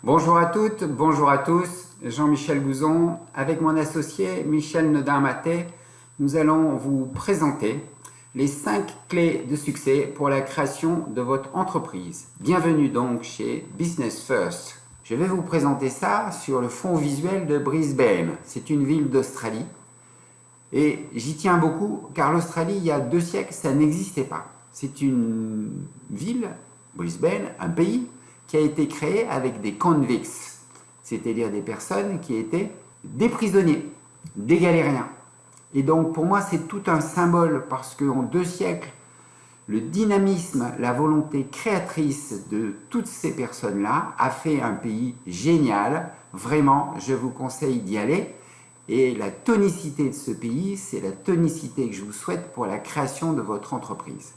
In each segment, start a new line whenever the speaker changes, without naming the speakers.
Bonjour à toutes, bonjour à tous, Jean-Michel Gouzon. Avec mon associé Michel Nodin-Maté, nous allons vous présenter les 5 clés de succès pour la création de votre entreprise. Bienvenue donc chez Business First. Je vais vous présenter ça sur le fond visuel de Brisbane. C'est une ville d'Australie et j'y tiens beaucoup car l'Australie, il y a 2 siècles, ça n'existait pas. C'est une ville, Brisbane, un pays qui a été créé avec des convicts, c'est-à-dire des personnes qui étaient des prisonniers, des galériens. Et donc pour moi c'est tout un symbole parce qu'en 2 siècles, le dynamisme, la volonté créatrice de toutes ces personnes-là a fait un pays génial. Vraiment, je vous conseille d'y aller. Et la tonicité de ce pays, c'est la tonicité que je vous souhaite pour la création de votre entreprise.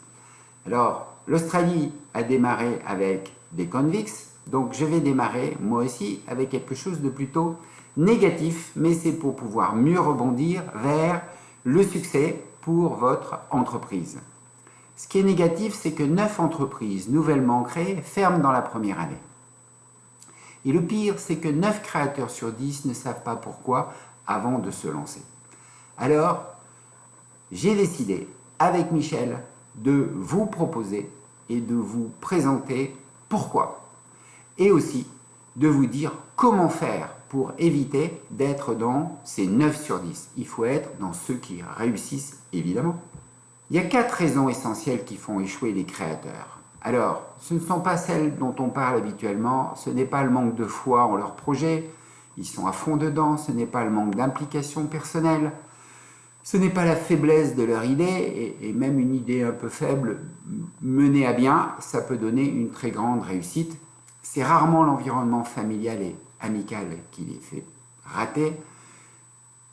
Alors, l'Australie a démarré avec des convicts, donc je vais démarrer moi aussi avec quelque chose de plutôt négatif, mais c'est pour pouvoir mieux rebondir vers le succès pour votre entreprise. Ce qui est négatif, c'est que 9 entreprises nouvellement créées ferment dans la première année. Et le pire, c'est que 9 créateurs sur 10 ne savent pas pourquoi avant de se lancer. Alors, j'ai décidé, avec Michel, de vous proposer et de vous présenter pourquoi. Et aussi de vous dire comment faire pour éviter d'être dans ces 9 sur 10. Il faut être dans ceux qui réussissent, évidemment. Il y a 4 raisons essentielles qui font échouer les créateurs. Alors, ce ne sont pas celles dont on parle habituellement, ce n'est pas le manque de foi en leur projet, ils sont à fond dedans, ce n'est pas le manque d'implication personnelle, ce n'est pas la faiblesse de leur idée, et même une idée un peu faible menée à bien, ça peut donner une très grande réussite. C'est rarement l'environnement familial et amical qui les fait rater,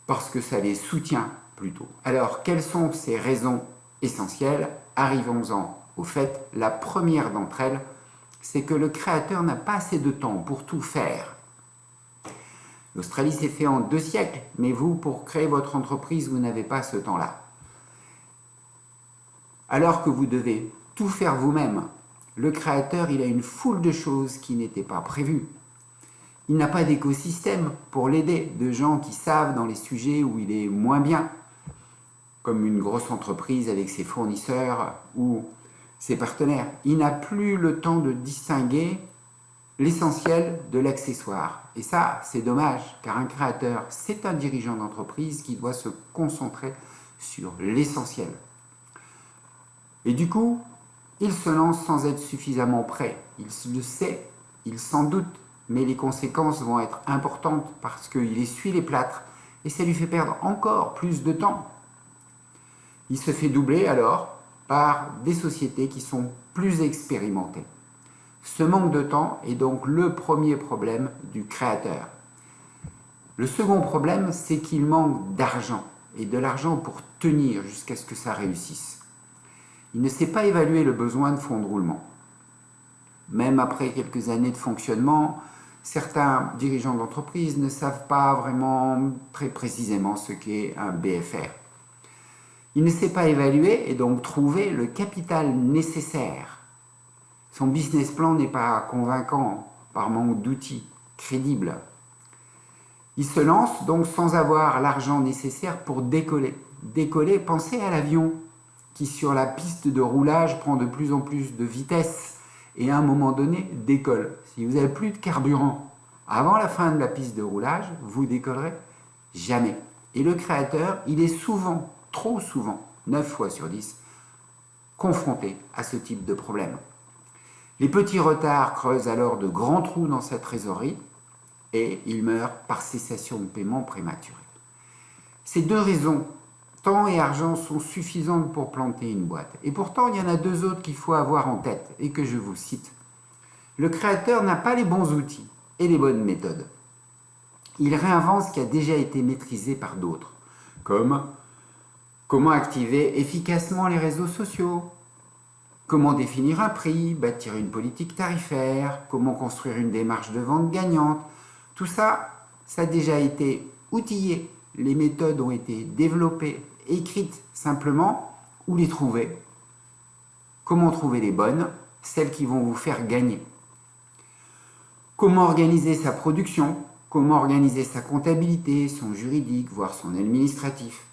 parce que ça les soutient plutôt. Alors, quelles sont ces raisons essentielles? Arrivons-en au fait. La première d'entre elles, c'est que le créateur n'a pas assez de temps pour tout faire. L'Australie s'est fait en 2 siècles, mais vous, pour créer votre entreprise, vous n'avez pas ce temps-là. Alors que vous devez tout faire vous-même, le créateur, il a une foule de choses qui n'étaient pas prévues. Il n'a pas d'écosystème pour l'aider, de gens qui savent dans les sujets où il est moins bien, comme une grosse entreprise avec ses fournisseurs ou ses partenaires. Il n'a plus le temps de distinguer l'essentiel de l'accessoire. Et ça, c'est dommage, car un créateur, c'est un dirigeant d'entreprise qui doit se concentrer sur l'essentiel. Et du coup, il se lance sans être suffisamment prêt. Il le sait, il s'en doute, mais les conséquences vont être importantes parce qu'il essuie les plâtres et ça lui fait perdre encore plus de temps. Il se fait doubler alors par des sociétés qui sont plus expérimentées. Ce manque de temps est donc le premier problème du créateur. Le second problème, c'est qu'il manque d'argent, et de l'argent pour tenir jusqu'à ce que ça réussisse. Il ne sait pas évaluer le besoin de fonds de roulement. Même après quelques années de fonctionnement, certains dirigeants d'entreprise ne savent pas vraiment très précisément ce qu'est un BFR. Il ne sait pas évaluer et donc trouver le capital nécessaire. Son business plan n'est pas convaincant par manque d'outils crédibles. Il se lance donc sans avoir l'argent nécessaire pour décoller. Décoller, pensez à l'avion qui sur la piste de roulage prend de plus en plus de vitesse et à un moment donné décolle. Si vous n'avez plus de carburant avant la fin de la piste de roulage, vous décollerez jamais. Et le créateur, il est souvent, trop souvent, 9 fois sur 10, confronté à ce type de problème. Les petits retards creusent alors de grands trous dans sa trésorerie et il meurt par cessation de paiement prématuré. Ces 2 raisons, temps et argent, sont suffisantes pour planter une boîte. Et pourtant, il y en a 2 autres qu'il faut avoir en tête et que je vous cite. Le créateur n'a pas les bons outils et les bonnes méthodes. Il réinvente ce qui a déjà été maîtrisé par d'autres, comme comment activer efficacement les réseaux sociaux, comment définir un prix, bâtir une politique tarifaire, comment construire une démarche de vente gagnante. Tout ça, ça a déjà été outillé. Les méthodes ont été développées, écrites simplement. Où les trouver? Comment trouver les bonnes, celles qui vont vous faire gagner? Comment organiser sa production, comment organiser sa comptabilité, son juridique, voire son administratif.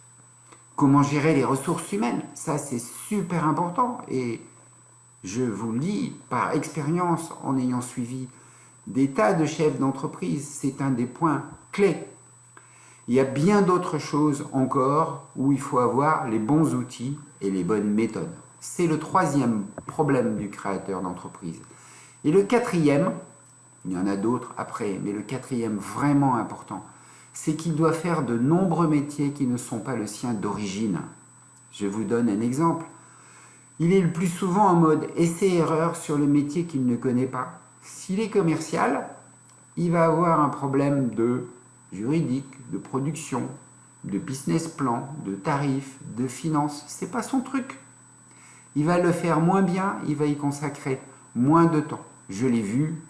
Comment gérer les ressources humaines, ça c'est super important et je vous le dis par expérience en ayant suivi des tas de chefs d'entreprise, c'est un des points clés. Il y a bien d'autres choses encore où il faut avoir les bons outils et les bonnes méthodes. C'est le troisième problème du créateur d'entreprise. Et le quatrième, il y en a d'autres après, mais le quatrième vraiment important, c'est qu'il doit faire de nombreux métiers qui ne sont pas le sien d'origine. Je vous donne un exemple. Il est le plus souvent en mode essai-erreur sur le métier qu'il ne connaît pas. S'il est commercial, il va avoir un problème de juridique, de production, de business plan, de tarifs, de finances. C'est pas son truc. Il va le faire moins bien, il va y consacrer moins de temps. Je l'ai vu,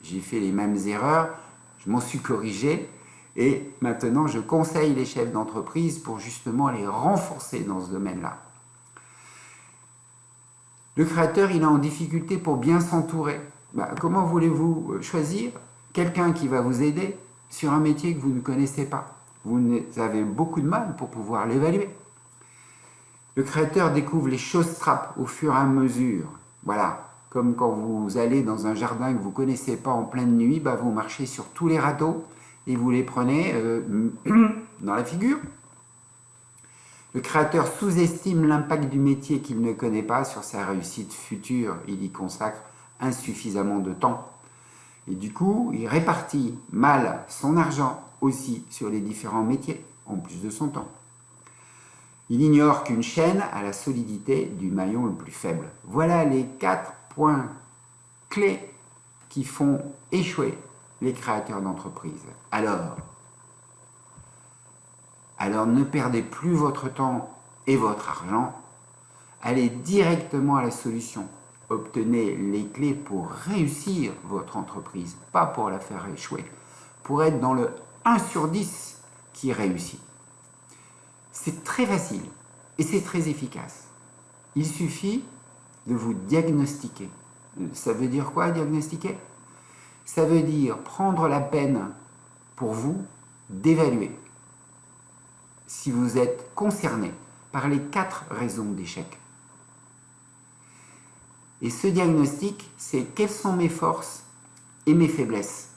j'ai fait les mêmes erreurs, je m'en suis corrigé et maintenant je conseille les chefs d'entreprise pour justement les renforcer dans ce domaine-là. Le créateur, il est en difficulté pour bien s'entourer. Comment voulez-vous choisir quelqu'un qui va vous aider sur un métier que vous ne connaissez pas? Vous avez beaucoup de mal pour pouvoir l'évaluer. Le créateur découvre les choses-trappes au fur et à mesure. Voilà, comme quand vous allez dans un jardin que vous ne connaissez pas en pleine nuit, vous marchez sur tous les râteaux et vous les prenez dans la figure. Le créateur sous-estime l'impact du métier qu'il ne connaît pas sur sa réussite future. Il y consacre insuffisamment de temps. Et du coup, il répartit mal son argent aussi sur les différents métiers, en plus de son temps. Il ignore qu'une chaîne a la solidité du maillon le plus faible. Voilà les 4 points clés qui font échouer les créateurs d'entreprise. Alors ne perdez plus votre temps et votre argent. Allez directement à la solution. Obtenez les clés pour réussir votre entreprise, pas pour la faire échouer, pour être dans le 1 sur 10 qui réussit. C'est très facile et c'est très efficace. Il suffit de vous diagnostiquer. Ça veut dire quoi, diagnostiquer? Ça veut dire prendre la peine pour vous d'évaluer si vous êtes concerné par les 4 raisons d'échec. Et ce diagnostic, c'est quelles sont mes forces et mes faiblesses.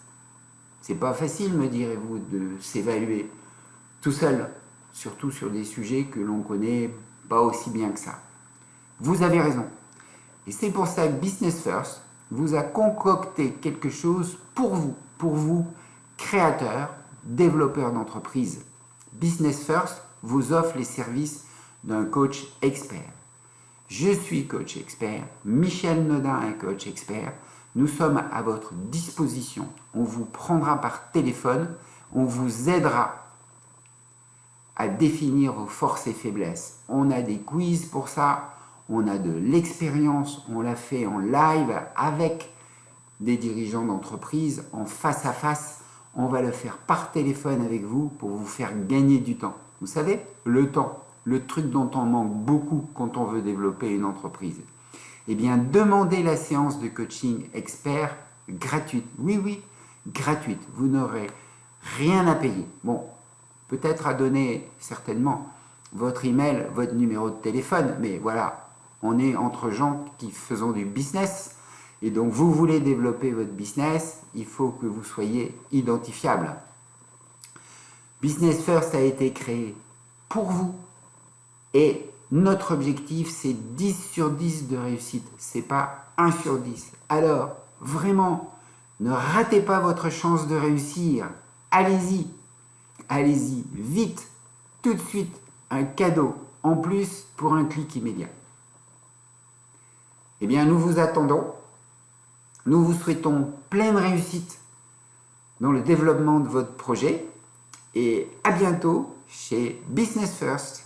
C'est pas facile, me direz-vous, de s'évaluer tout seul, surtout sur des sujets que l'on connaît pas aussi bien que ça. Vous avez raison. Et c'est pour ça que Business First vous a concocté quelque chose pour vous, créateurs, développeurs d'entreprise. Business First vous offre les services d'un coach expert. Je suis coach expert, Michel Nodin est coach expert. Nous sommes à votre disposition. On vous prendra par téléphone, on vous aidera à définir vos forces et faiblesses. On a des quiz pour ça, on a de l'expérience, on l'a fait en live avec des dirigeants d'entreprise, en face à face. On va le faire par téléphone avec vous pour vous faire gagner du temps. Vous savez, le temps, le truc dont on manque beaucoup quand on veut développer une entreprise. Eh bien, demandez la séance de coaching expert gratuite. Oui, gratuite. Vous n'aurez rien à payer. Bon, peut-être à donner certainement votre email, votre numéro de téléphone, mais voilà, on est entre gens qui faisons du business. Et donc, vous voulez développer votre business, il faut que vous soyez identifiable. Business First a été créé pour vous. Et notre objectif, c'est 10 sur 10 de réussite. C'est pas 1 sur 10. Alors, vraiment, ne ratez pas votre chance de réussir. Allez-y. Allez-y, vite, tout de suite, un cadeau en plus pour un clic immédiat. Eh bien, nous vous attendons. Nous vous souhaitons pleine réussite dans le développement de votre projet et à bientôt chez Business First.